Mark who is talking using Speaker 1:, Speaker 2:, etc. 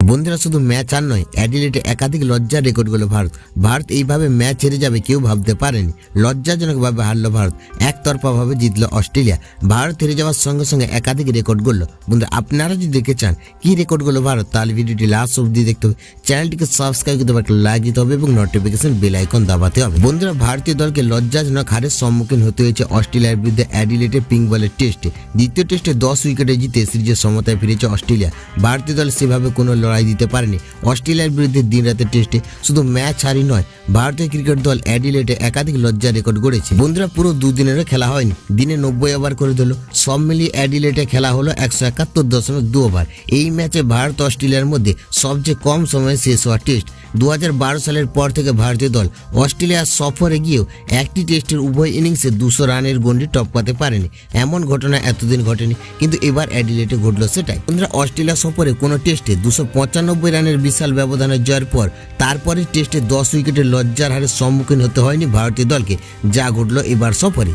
Speaker 1: বন্ধুরা শুধু ম্যাচ আর নয়, অ্যাডিলেডে একাধিক লজ্জার রেকর্ড গেল ভারত এইভাবে ম্যাচ হেরে যাবে কেউ ভাবতে পারেনি। লজ্জাজনকভাবে হারলো ভারত, একতরফাভাবে জিতলো অস্ট্রেলিয়া। ভারত হেরে যাওয়ার সঙ্গে সঙ্গে একাধিক রেকর্ড গড়ল। বন্ধুরা আপনারা যদি দেখতে চান কি রেকর্ড গেল ভারত, তাহলে ভিডিওটি লাস্ট অবধি দেখতে হবে। চ্যানেলটিকে সাবস্ক্রাইব করতে হবে, লাইক দিতে হবে এবং নোটিফিকেশন বেল আইকন দাবাতে হবে। বন্ধুরা ভারতীয় দলকে লজ্জাজনক হারের সম্মুখীন হতে হয়েছে অস্ট্রেলিয়ার বিরুদ্ধে অ্যাডিলেডে পিঙ্ক বলের টেস্টে। দ্বিতীয় টেস্টে 10 উইকেটে জিতে সিরিজের সমতায় ফিরেছে অস্ট্রেলিয়া। ভারতীয় দল সেভাবে কোনো লড়াই দিতে পারেনি অস্ট্রেলিয়ার বিরুদ্ধে দিন রাতের টেস্টে। শুধু ম্যাচ হারই নয়, ভারতীয় ক্রিকেট দল অ্যাডিলেডে একাধিক লজ্জার রেকর্ড গড়েছে। বন্ধুরা পুরো দুদিনেরও খেলা হয়নি, দিনে 90 ওভার করে দিল। সব মিলিয়ে অ্যাডিলেডে খেলা হলো 171.2 ওভার। এই ম্যাচে ভারত অস্ট্রেলিয়ার মধ্যে সবচেয়ে কম সময়ে শেষ হওয়া টেস্ট। 2012 সালের পর থেকে ভারতীয় দল অস্ট্রেলিয়ার সফরে গিয়েও একটি টেস্টের উভয় ইনিংসে 200 রানের গন্ডি টপকাতে পারেনি। এমন ঘটনা এতদিন ঘটেনি, কিন্তু এবার অ্যাডিলেডে ঘটল সেটাই। বন্ধুরা অস্ট্রেলিয়া সফরে কোনো টেস্টে 295 রানের বিশাল ব্যবধানের জয়ের পর তারপরে টেস্টে 10 উইকেটের লজ্জার হারের সম্মুখীন হতে হয়নি ভারতীয় দলকে, যা ঘটল এবার সফরে।